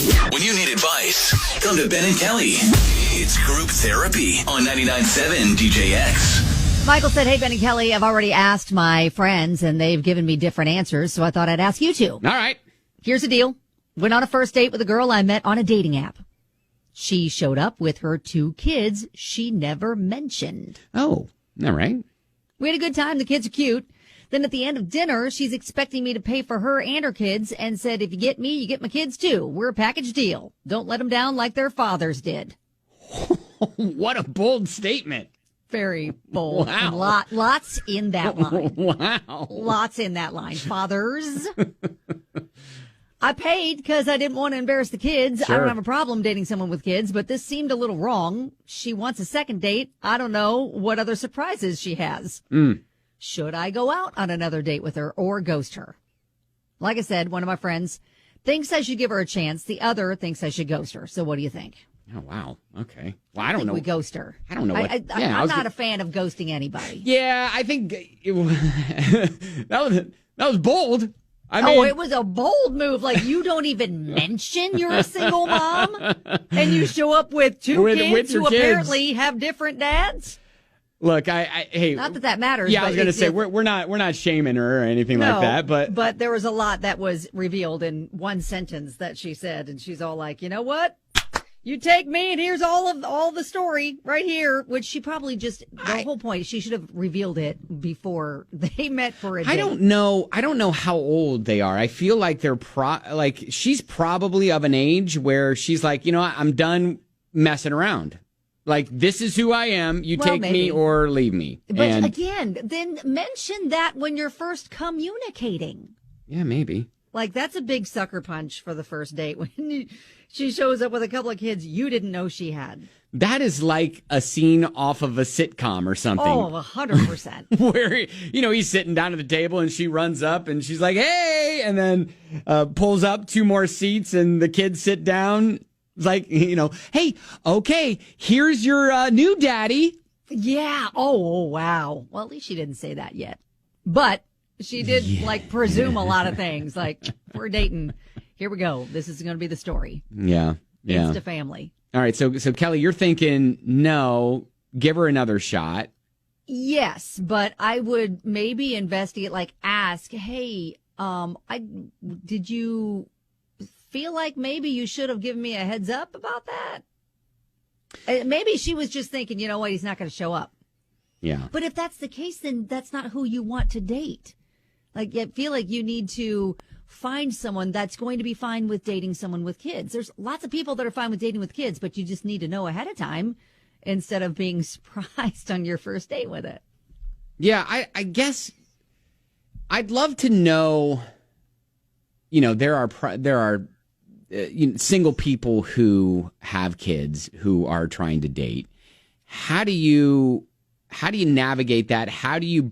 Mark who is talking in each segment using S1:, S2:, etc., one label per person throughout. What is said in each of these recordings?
S1: When you need advice, come to Ben and Kelly. It's Group Therapy on 99.7 DJX.
S2: Michael said, hey, Ben and Kelly, I've already asked my friends, and they've given me different answers, so I thought I'd ask you two.
S3: All right.
S2: Here's the deal. Went on a first date with a girl I met on a dating app. She showed up with her 2 kids she never mentioned.
S3: Oh, all right.
S2: We had a good time. The kids are cute. Then at the end of dinner, she's expecting me to pay for her and her kids and said, if you get me, you get my kids too. We're a package deal. Don't let them down like their fathers did.
S3: What a bold statement.
S2: Very bold.
S3: Wow.
S2: And lots in that line.
S3: Wow.
S2: Lots in that line. Fathers. I paid because I didn't want to embarrass the kids.
S3: Sure.
S2: I don't have a problem dating someone with kids, but this seemed a little wrong. She wants a second date. I don't know what other surprises she has. Should I go out on another date with her or ghost her? Like I said, one of my friends thinks I should give her a chance. The other thinks I should ghost her. So what do you think?
S3: Oh, wow. Okay. Well, I don't know.
S2: We ghost her.
S3: I don't know what.
S2: I'm not a fan of ghosting anybody.
S3: Yeah, I think that was bold. I mean,
S2: it was a bold move. Like, you don't even mention you're a single mom, and you show up with 2 kids who apparently have different dads.
S3: Look, hey,
S2: not that matters.
S3: Yeah, I was going to say we're not shaming her or anything like that, but
S2: there was a lot that was revealed in one sentence that she said, and she's all like, you know what? You take me, and here's all the story right here, which she probably the whole point, she should have revealed it before they met for a date.
S3: I don't know how old they are. I feel like they're she's probably of an age where she's like, you know what, I'm done messing around. Like, this is who I am. You take me or leave me.
S2: But again, then mention that when you're first communicating.
S3: Yeah, maybe.
S2: Like, that's a big sucker punch for the first date. When she shows up with a couple of kids you didn't know she had.
S3: That is like a scene off of a sitcom or something.
S2: Oh, 100%.
S3: Where, he's sitting down at the table and she runs up and she's like, hey, and then pulls up 2 more seats and the kids sit down. Like, hey, okay, here's your new daddy.
S2: Yeah. Oh, wow. Well, at least she didn't say that yet. But she did, presume a lot of things. Like, we're dating. Here we go. This is going to be the story.
S3: Yeah.
S2: Insta family.
S3: All right. So Kelly, you're thinking, no, give her another shot.
S2: Yes, but I would maybe investigate, ask, hey, did you feel like maybe you should have given me a heads up about that? Maybe she was just thinking, you know what, he's not going to show up.
S3: Yeah.
S2: But if that's the case, then that's not who you want to date. Like, I feel like you need to find someone that's going to be fine with dating someone with kids. There's lots of people that are fine with dating with kids, but you just need to know ahead of time instead of being surprised on your first date with it.
S3: Yeah, I guess I'd love to know, there are single people who have kids who are trying to date. How do you navigate that? How do you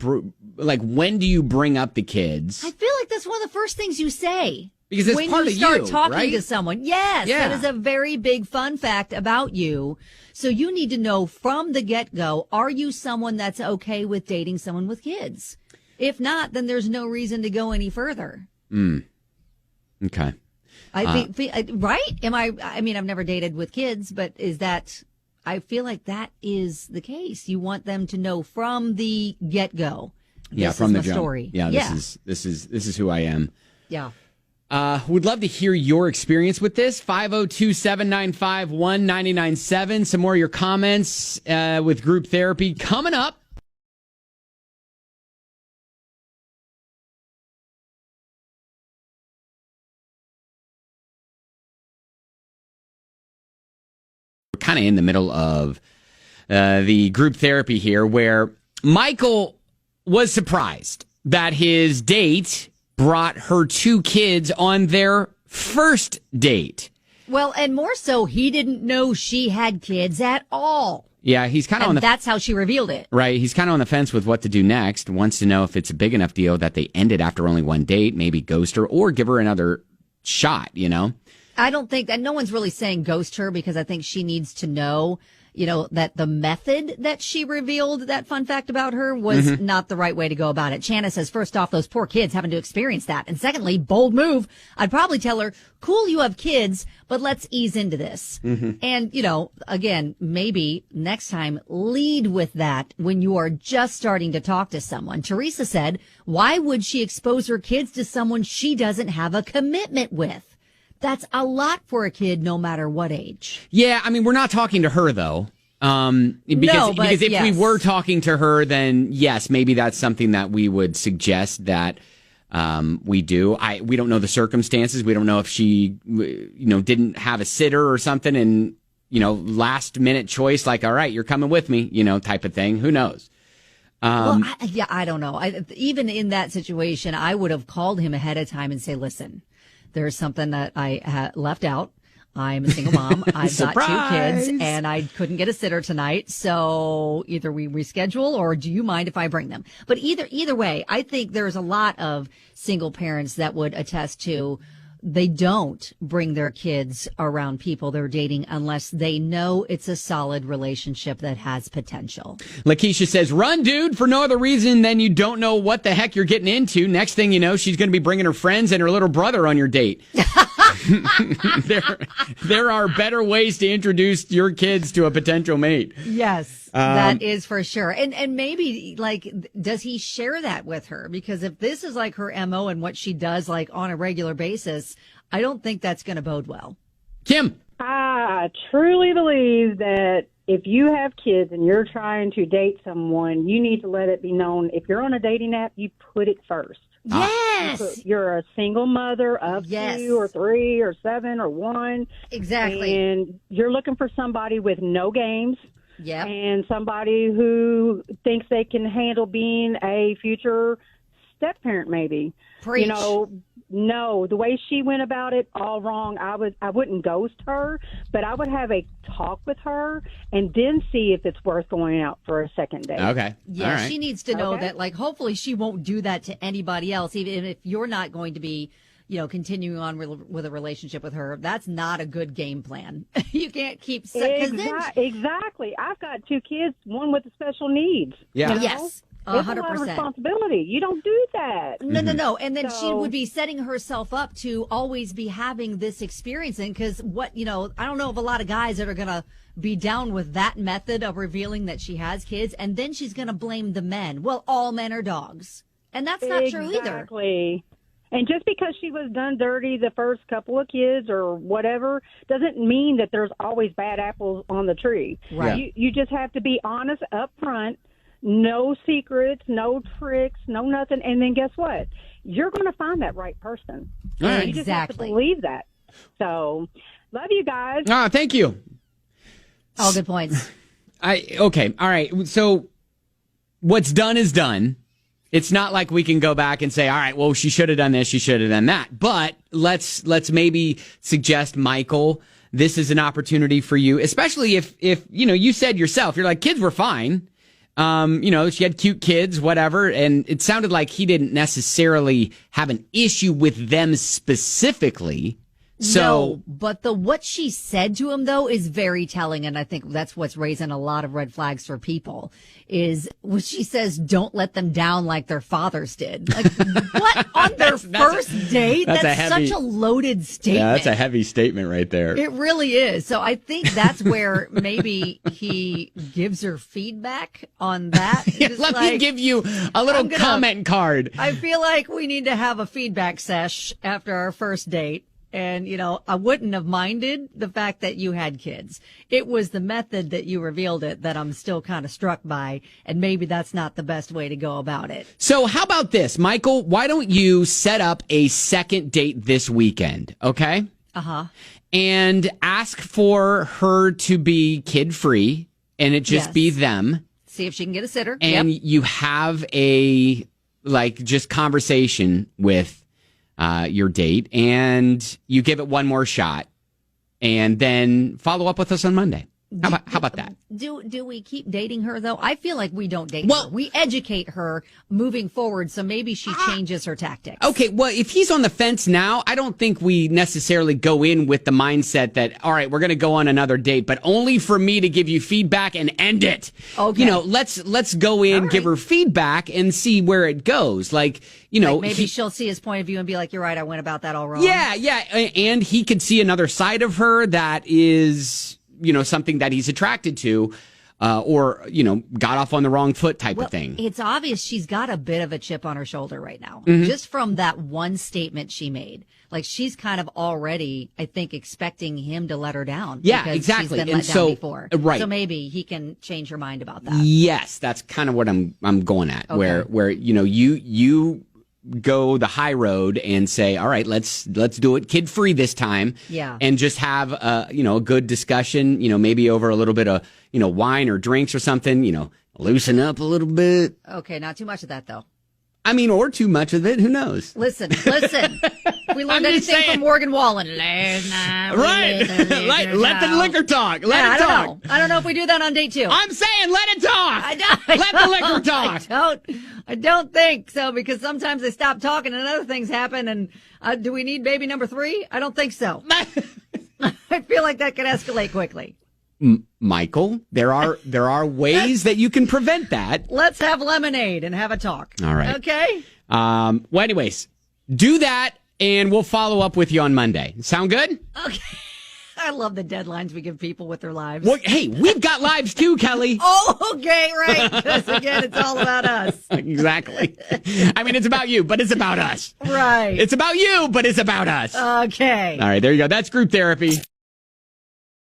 S3: when do you bring up the kids?
S2: I feel like that's one of the first things you say.
S3: Because it's
S2: when
S3: part
S2: you
S3: of
S2: start
S3: you,
S2: talking
S3: right?
S2: to someone. Yes,
S3: Yeah.
S2: That is a very big fun fact about you. So you need to know from the get-go, are you someone that's okay with dating someone with kids? If not, then there's no reason to go any further.
S3: Okay.
S2: I think, right? I mean, I've never dated with kids, but I feel like that is the case. You want them to know from the get-go.
S3: Yeah, from the jump.
S2: Story.
S3: Yeah, this is who I am.
S2: Yeah.
S3: Would love to hear your experience with this. 502-795-1997. Some more of your comments with group therapy coming up. We're kind of in the middle of the group therapy here, where Michael was surprised that his date brought her 2 kids on their first date.
S2: Well, and more so, he didn't know she had kids at all.
S3: Yeah, he's kind of on the...
S2: That's how she revealed it.
S3: Right, he's kind of on the fence with what to do next. Wants to know if it's a big enough deal that they ended after only one date, maybe ghost her, or give her another shot,
S2: I don't think that no one's really saying ghost her because I think she needs to know, that the method that she revealed that fun fact about her was not the right way to go about it. Chana says, first off, those poor kids having to experience that. And secondly, bold move. I'd probably tell her, cool, you have kids, but let's ease into this. And, again, maybe next time lead with that when you are just starting to talk to someone. Teresa said, why would she expose her kids to someone she doesn't have a commitment with? That's a lot for a kid, no matter what age.
S3: Yeah, I mean, we're not talking to her, though. Because if we were talking to her, then yes, maybe that's something that we would suggest that we do. We don't know the circumstances. We don't know if she, didn't have a sitter or something and, last minute choice, like, all right, you're coming with me, type of thing. Who knows?
S2: I don't know. Even in that situation, I would have called him ahead of time and say, listen, there's something that I left out. I'm a single mom. I've got 2 kids and I couldn't get a sitter tonight. So either we reschedule or do you mind if I bring them? But either way, I think there's a lot of single parents that would attest to they don't bring their kids around people they're dating unless they know it's a solid relationship that has potential.
S3: Lakeisha says, run, dude, for no other reason than you don't know what the heck you're getting into. Next thing you know, she's going to be bringing her friends and her little brother on your date. There are better ways to introduce your kids to a potential mate.
S2: Yes, that is for sure. And maybe, does he share that with her? Because if this is like her MO and what she does, on a regular basis, I don't think that's going to bode well.
S3: Kim.
S4: I truly believe that if you have kids and you're trying to date someone, you need to let it be known. If you're on a dating app, you put it first.
S2: Yes.
S4: You're a single mother of 2 or 3 or 7 or 1.
S2: Exactly.
S4: And you're looking for somebody with no games.
S2: Yep.
S4: And somebody who thinks they can handle being a future step-parent, maybe.
S2: Preach.
S4: No, the way she went about it, all wrong. I wouldn't ghost her, but I would have a talk with her and then see if it's worth going out for a second date.
S3: Okay.
S2: Yeah,
S3: all right.
S2: She needs to know that, hopefully she won't do that to anybody else, even if you're not going to be, continuing on with a relationship with her. That's not a good game plan. You can't keep...
S4: Exactly. I've got 2 kids, one with special needs.
S3: Yeah.
S2: Yes. 100%.
S4: It's a lot of responsibility. You don't do that.
S2: No. And then she would be setting herself up to always be having this experience. Because I don't know of a lot of guys that are going to be down with that method of revealing that she has kids. And then she's going to blame the men. Well, all men are dogs. And that's not true either.
S4: Exactly. And just because she was done dirty the first couple of kids or whatever doesn't mean that there's always bad apples on the tree.
S2: Right.
S4: You just have to be honest up front. No secrets, no tricks, no nothing. And then guess what? You're going to find that right person.
S3: Right.
S4: You just have to believe that. So, love you guys.
S3: Thank you.
S2: All good points.
S3: Okay. All right. So, what's done is done. It's not like we can go back and say, all right, well, she should have done this, she should have done that. But let's maybe suggest, Michael, this is an opportunity for you, especially if you said yourself, you're like, kids were fine. She had cute kids, whatever. And it sounded like he didn't necessarily have an issue with them specifically. So,
S2: no, but what she said to him, though, is very telling. And I think that's what's raising a lot of red flags for people is when she says, don't let them down like their fathers did. Like, what? On their first date? That's such a loaded statement.
S3: Yeah, that's a heavy statement right there.
S2: It really is. So I think that's where maybe he gives her feedback on that.
S3: Yeah, let me give you a little comment card.
S2: I feel like we need to have a feedback sesh after our first date. And, I wouldn't have minded the fact that you had kids. It was the method that you revealed it that I'm still kind of struck by. And maybe that's not the best way to go about it.
S3: So how about this, Michael? Why don't you set up a second date this weekend? Okay.
S2: Uh-huh.
S3: And ask for her to be kid free and it just be them.
S2: See if she can get a sitter.
S3: And you have a just conversation with your date, and you give it one more shot, and then follow up with us on Monday. How about that?
S2: Do we keep dating her though? I feel like we don't date
S3: Well-
S2: her. We educate her moving forward, so maybe she changes her tactics.
S3: Okay, well, if he's on the fence now, I don't think we necessarily go in with the mindset that, all right, we're going to go on another date, but only for me to give you feedback and end it.
S2: Okay.
S3: You know, let's go in,
S2: All
S3: give
S2: right.
S3: her feedback and see where it goes. Like, you know,
S2: Like maybe she'll see his point of view and be like, "You're right, I went about that all wrong."
S3: yeah, and he could see another side of her that is, you know, something that he's attracted to, or, you know, got off on the wrong foot type of thing.
S2: It's obvious she's got a bit of a chip on her shoulder right now,
S3: Mm-hmm.
S2: just from that one statement she made. Like she's kind of already, I think, expecting him to let her down.
S3: Yeah,
S2: because
S3: exactly.
S2: She's been
S3: And
S2: let
S3: so-
S2: down before,
S3: right.
S2: So maybe he can change her mind about that.
S3: Yes, that's kind of what I'm going at.
S2: Okay.
S3: Where you know you go the high road and say, all right, let's do it kid free this time.
S2: Yeah.
S3: And just have you know, a good discussion. You know, maybe over a little bit of, you know, wine or drinks or something. You know, loosen up a little bit.
S2: Okay, not too much of that though.
S3: I mean, or too much of it. Who knows?
S2: Listen. We learned
S3: I'm just
S2: anything
S3: saying.
S2: from Morgan Wallen.
S3: Right. Let the liquor talk. Let
S2: Yeah,
S3: it talk.
S2: I don't know if we do that on date 2.
S3: I'm saying let it talk.
S2: I
S3: Let the liquor talk.
S2: I don't think so, because sometimes they stop talking and other things happen. And do we need baby number 3? I don't think so. I feel like that could escalate quickly.
S3: Michael, there are ways that you can prevent that.
S2: Let's have lemonade and have a talk.
S3: All right.
S2: Okay.
S3: Well, anyways, do that, and we'll follow up with you on Monday. Sound good?
S2: Okay. I love the deadlines we give people with their lives.
S3: Well, hey, we've got lives too, Kelly.
S2: Oh, okay, right. Because again, it's all about us.
S3: Exactly. I mean, it's about you, but it's about us.
S2: Right.
S3: It's about you, but it's about us.
S2: Okay.
S3: All right, there you go. That's group therapy.